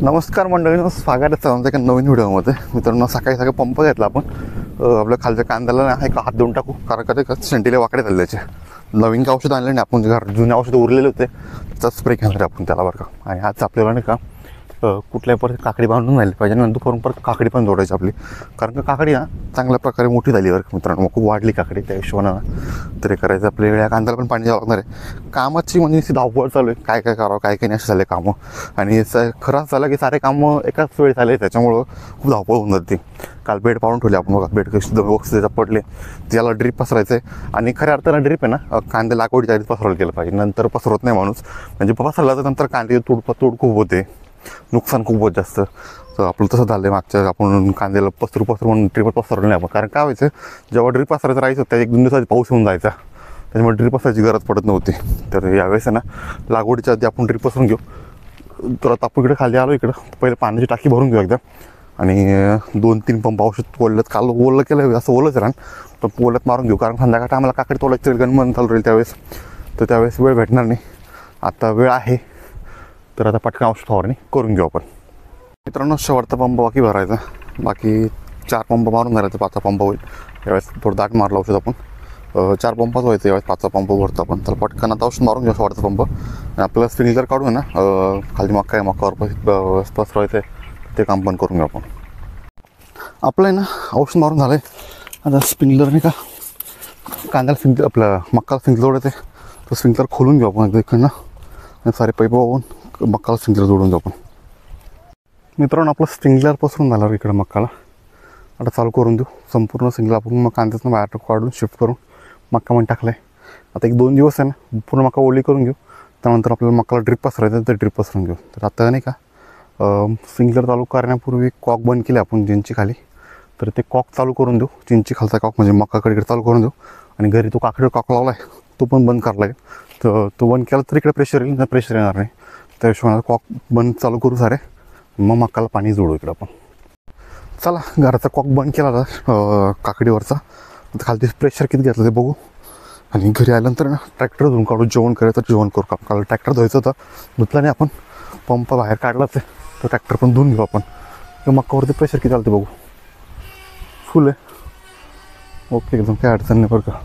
नमस्कार मंडळींनो, स्वागत आहे आमच्या एका नवीन व्हिडिओमध्ये. मित्रांनो, सकाळी सकाळी पंप घेतला आपण. आपल्या खालच्या कांद्याला नाही का हात देऊन टाकू, कारण का ते शेंटीला वाकडे झाले त्याचे. नवीन का औषध आणले नाही आपण, घर जुने औषध उरलेले होते त्याचा स्प्रे घेणार आपण त्याला बरं का. आणि आज आपल्याला नाही का कुठल्याही परत काकडी बांधून राहिली पाहिजे, नंतर परत काकडी पण जोडायची आपली, कारण का काकडी ना चांगल्या प्रकारे मोठी झाली बरं का मित्रांनो. खूप वाढली काकडी, त्या हिशोबानं तरी करायचं आपल्या या कांद्याला पण पाणी द्यावं लागणार आहे. कामाची म्हणजे धावपळ चालू आहे, काय काय करावं काय काय नाही असे झाले कामं. आणि खरंच झालं की सारे कामं एकाच वेळी झाले, त्याच्यामुळं खूप धावपळ होऊन जाते. काल बेड पाडून ठेवले आपण बघा, बेड कशी व्यवस्थित पडले, त्याला ड्रीप पसरायचं आहे. आणि खऱ्या अर्थानं ड्रीप आहे ना कांदे लागवडीच्या आधीच पसरवलं गेलं पाहिजे, नंतर पसरवत नाही माणूस. म्हणजे पसरला तर नंतर कांदे तूड खूप होते, नुकसान खूप होत जास्त. तर आपलं तसं झालं आहे. मागच्या आपण कांद्याला पसरू म्हणून ड्रीप पसरवलं नाही आपण, कारण काय व्हायचं जेव्हा ड्रीप पसरायचं राहायचं त्या 1-2 दिवसाची पाऊस होऊन जायचा, त्याच्यामुळे ड्रीप पसरायची गरज पडत नव्हती. तर यावेळेस आहे ना लागवडीच्या आधी आपण ड्रीप पसरून घेऊ. तर आता आपण इकडे खाली आलो, इकडं पहिले पाण्याची टाकी भरून घेऊ एकदा. आणि 2-3 पंप औषध ओलत, काल ओलं केलं असं ओलंच राहण, पण ओलत मारून घेऊ, कारण संध्याकाळ आम्हाला काकडी तोडायची गणमन चालू राहील त्यावेळेस. तर त्यावेळेस वेळ भेटणार नाही, आता वेळ आहे. तर आता पटकन औषध फवारणी करून घेऊ आपण. मित्रांनो, शेवटचा पंप बाकी भरायचा, बाकी 4 पंप मारून धरायचं, 5वा पंप होईल. यावेळेस थोडं दाट मारलं औषध आपण, 4 पंपाच व्हायचं, यावेळेस 5वा पंप भरतो आपण. तर पटकन आता औषध मारून घेऊ शेवटचा पंप. आणि आपल्याला स्प्रिंकलर काढू ना, खाली मक्कावर पसरवायचं आहे, ते काम पण करून घेऊ आपण. आपलं आहे ना औषध मारून झालं आहे. आता स्प्रिंकलर नाही का कांद्याला स्प्रिंकलर आपलं मक्काला स्प्रिंकलर जोडायचं आहे, तर स्प्रिंकलर खोलून घेऊ आपण इकडनं, आणि सारे पाईप वाहून मक्काला स्प्रिंकलर जोडून घेऊ आपण. मित्रांनो, आपलं स्प्रिंकलर पसरून झालं इकडं मक्काला. आता चालू करून देऊ संपूर्ण स्प्रिंकलर आपण. मग कांद्याचं बाहेर काढून शिफ्ट करून मक्कामध्ये टाकलं आहे. आता 1-2 दिवस आहे ना पूर्ण मक्का ओली करून घेऊ, त्यानंतर आपल्याला मक्काला ड्रिप पसरायचं तर ड्रिप पसरून घेऊ. तर आता नाही का स्प्रिंकलर चालू करण्यापूर्वी कॉक बंद केले आपण चिंची खाली, तर ते कॉक चालू करून देऊ. चिंची खालचा कॉक म्हणजे मक्काकडे चालू करून देऊ. आणि घरी तो काकडे कॉक लावला आहे तो पण बंद करावा लागेल. तर तो बंद केला तर इकडे प्रेशर येईल, ना प्रेशर येणार नाही. त्या हिशोबाने कॉक बंद चालू करू सारे, मग मक्काला पाणी जोडू इकडं आपण. चला, घराचा कॉक बंद केला काकडीवरचा. आता खालती प्रेशर किती घेतलं ते बघू. आणि घरी आल्यानंतर ना ट्रॅक्टर धुवून काढू, जेवण करायचं जेवण करू. काल ट्रॅक्टर धुवायचं होतं, धुतला नाही आपण, पंप बाहेर काढलाच आहे, तर ट्रॅक्टर पण धुवून घेऊ आपण. किंवा मक्कावरती प्रेशर किती चालते बघू. फुल आहे, ओके, एकदम काय अडचण नाही बरं का.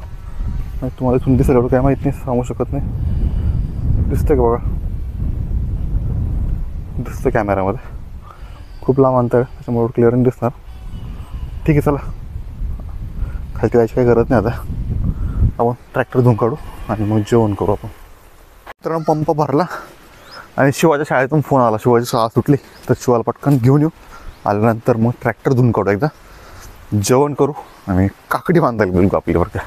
नाही तुम्हाला इथून दिसेल एवढं काय माहीत नाही, सांगू शकत नाही. दिसतं का बघा, दिसतं कॅमेऱ्यामध्ये, खूप लांब अंतर आहे त्याच्यामुळे क्लिअर नाही दिसणार. ठीक आहे, चला खालती जायची काही गरज नाही. आता आपण ट्रॅक्टर धुवून काढू आणि मग जेवण करू आपण. तर पंप भरला आणि शिवाच्या शाळेतून फोन आला, शिवाची शाळा सुटली, तर शिवाला पटकन घेऊन येऊ. आल्यानंतर मग ट्रॅक्टर धुवून काढू, एकदा जेवण करू आणि काकडी बांधायला बिलकुल आपली बरं का.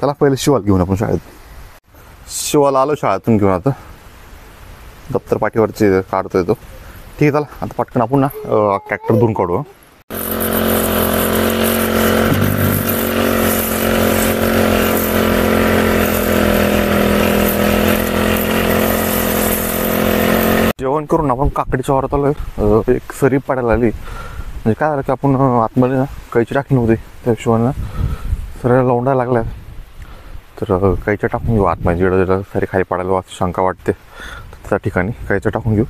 त्याला पहिले शिवाला घेऊन आपण शाळेत. शिवाला आलो शाळेतून घेऊन, आता दप्तर पाठीवरचे काढतोय तो. ठीक आहे, चला आता पटकन आपण ना ट्रॅक्टर धुवून काढू. जेवण करून आपण काकडीच्या वावरात आलो. एक सरी पाडायला आली, म्हणजे काय झालं की आपण आतमध्ये ना कैची टाकली नव्हती, त्या हिशोबानं सऱ्या लावून लागल्या. तर कैच्या टाकून घेऊ आतमध्ये, जिकडं सरी खाली पाडायला शंका वाटते त्या ठिकाणी कैच्या टाकून घेऊ.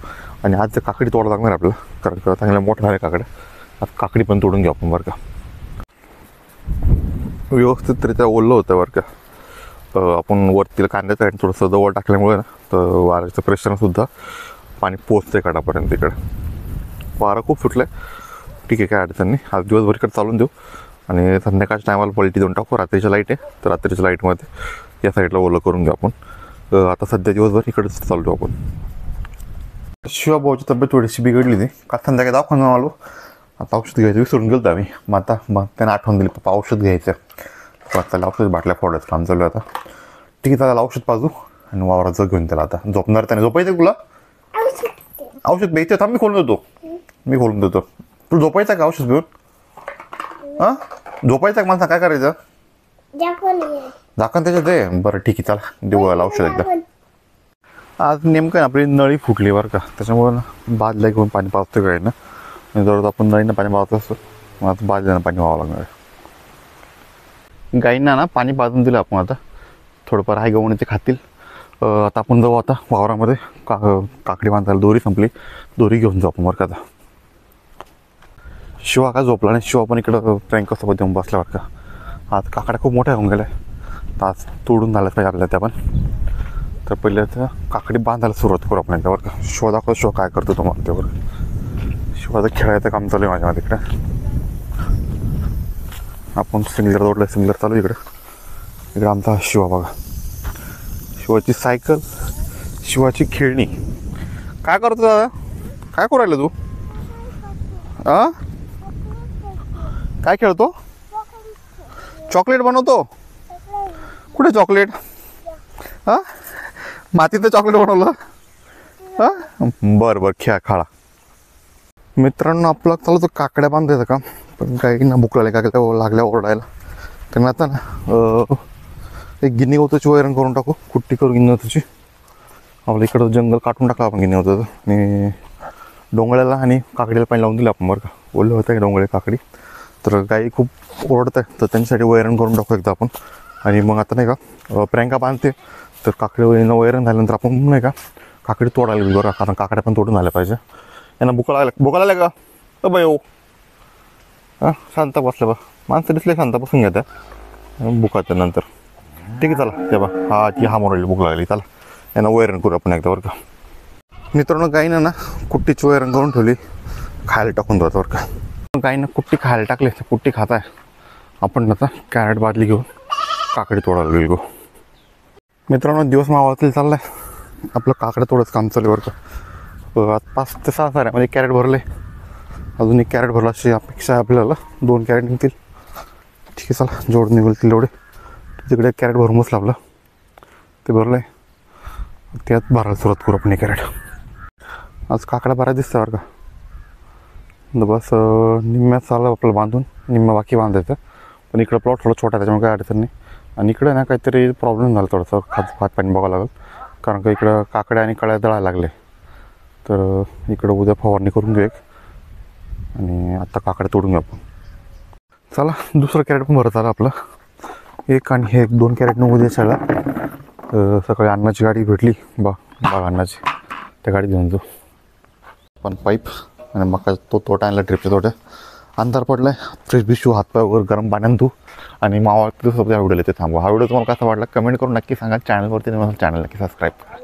आणि आज जर काकडी तोडायला लागणार आपल्याला, कारण का चांगल्या मोठ्या झाल्या काकड्या. आज काकडी पण तोडून घेऊ आपण बरं का. व्यवस्थितरित्या ओललं होतं बरं का. आपण वरती कांद्याचं आहे थोडंसं जवळ टाकल्यामुळे ना, तर वाऱ्याचं प्रेशरसुद्धा पाणी पोचते काठापर्यंत. इकडं वारं खूप सुटलं आहे, ठीक आहे, काय अडचण नाही. आज दिवसभर इकडे चालून देऊ आणि संध्याकाळच्या टायमाला पलटी देऊन टाकू. रात्रीच्या लाईट आहे, तर रात्रीच्या लाईटमध्ये या साईडला ओलं करून घेऊ आपण. आता सध्या दिवसभर इकडेच चालू देऊ आपण. शिवाभाऊची तब्येत थोडीशी बिघडली होती, का संध्याकाळी दवाखान्यात आलो. आता औषध घ्यायचं विसरून गेलो आम्ही, मग आता त्यांना आठवण दिली पप्पा औषध घ्यायचं. त्याला औषध बाटल्या फोडायचं काम चालू आहे आता. ठीक आहे, त्याला औषध पाजू आणि वावरात जाऊ घेऊन. त्याला आता झोपणार, त्याने झोपायचं तुला औषध घ्यायचं थांब, मी खोलून देतो. तू झोपायचं का औषध घेऊन? हां, झोपायचं का? मला काय करायचं? झाकण त्याच्यात दे. बरं ठीक आहे, चला देऊ औषध एकदा. आज नेमकं आपली नळी फुटली बरं का, त्याच्यामुळं ना बादल्या घेऊन पाणी पाजतो काय ना. जवळ आपण नळीनं पाणी पाजतो असतो, मग आता बादल्यानं पाणी व्हावं लागणार आहे. गाईंना ना पाणी पाजून दिलं आपण. आता थोडंफार आहे गवणे ते खातील, आता आपण जाऊ आता वावरामध्ये काकडी बांधायला. दोरी संपली, दोरी घेऊन जाऊ आपण बरं का. आता शिवा का झोपला नाही. शिवा पण इकडं प्रियंकासोबत येऊन बसल्या बरं का. आज काकड्या खूप मोठ्या होऊन गेल्या, तर आज तोडून झाल्याच पाहिजे आपल्याला त्या पण. तर पहिले तर काकडी बांधायला सुरुवात करू आपण एकदा बरं का. शिवा दाखव, शिवा काय करतो तुम्हाला त्यावर. शिवाचं खेळायचं काम चालू आहे माझ्या तिकडं. आपण सिंगलर जोडलं, सिंगलर चालू इकडं. इकडे आमचा शिवा बघा. शिवाची सायकल, शिवाची खेळणी. काय करतो दादा, काय करू राहिलं तू? काय खेळतो? चॉकलेट बनवतो? कुठे चॉकलेट? मातीचं चॉकलेट बनवलं? बरं खेळा खाळा. मित्रांनो, आपलं चालू तर काकड्या बांधायचं का, पण काही ना भूक लागल्या ओरडायला. त्यांना आता ना एक गिन्नी गवताची वैरण करून टाकू, कुट्टी करू गिन्नी गवताची. आपल्या इकडं जंगल काटून टाकलं आपण गिन्नी गवताचं. आणि डोंगळ्याला आणि काकडीला पाणी लावून दिलं आपण बरं का. ओलं होतं आहे डोंगळे काकडी, तर गाई खूप ओरडत आहे, तर त्यांच्यासाठी वैरण करून टाकू एकदा आपण. आणि मग आता नाही का प्रियंका बांधते, तर काकडी वैरण झाल्यानंतर आपण नाही का काकडी तोडायला गेलो बरं, कारण काकड्या पण तोडून झाल्या पाहिजे. यांना भुका लागल्या का बाई? हो शांत बसलं बा, माणसं दिसले शांत बसून घ्या त्या भुकाच्या नंतर. ठीक आहे चला, ते बा हा मोरायला भूक लागली. चला यांना वैरण करू आपण एकदा बरं का. मित्रांनो, गाईनं ना कुट्टीची वैरण करून ठेवली, खायला टाकून जातो बरं का. गाईनं कुट्टी खायला टाकली, तर कुट्टी खात आहे. आपण आता कॅरेट बादली घेऊन काकडी तोडायला गेलो. मित्रांनो, दिवस मावळतील चालला आहे. आपलं काकड्या तोडच काम चालू बरं का. आज 5 ते 6 साऱ्यामध्ये कॅरेट भरले. अजून एक कॅरेट भरला अशी अपेक्षा आहे आपल्याला. 2 कॅरेट निघतील. ठीक आहे चला, जोड निघतील तेवढे. तिकडे एक कॅरेट भरून बसलं आपलं, ते भरलं आहे. त्यात भरायला सुरुवात करू आपण. एक कॅरेट आज काकड्या बऱ्याच दिसतं बरं का. बस निम्म्यात चाललं आपल्याला बांधून, निम्म्या बाकी बांधायचं. पण इकडं प्लॉट थोडं छोटा आहे, त्याच्यामुळे काय अडचण नाही. आणि इकडे ना काहीतरी प्रॉब्लेम झाला, थोडंसं हात पाणी बघावं लागेल, कारण का इकडं काकड्या आणि कळ्या दळायला लागले. तर इकडं उद्या फवारणी करून घेऊ एक, आणि आत्ता काकड्या तोडून घेऊ आपण. चला, दुसरं कॅरेट पण भरत आलं आपलं. एक आणि हे 2 कॅरेटनं उद्या शाळा. सकाळी अन्नाची गाडी भेटली बाग अन्नाची, त्या गाडीत घेऊन जाऊ पण पाईप. आणि मग तो तोटा आणला ट्रिपच्या तोट्या. अंधार पडला आहे, फ्रेश बिशू हातपाय वगैरे गरम पाण्यानं धू. आणि मावा सोबत हा व्हिडिओला ते थांबवा. हा व्हिडिओ तुम्हाला कसा वाटला कमेंट करून नक्की सांगा. चॅनलवरती चॅनल नक्की सबस्क्राईब करा.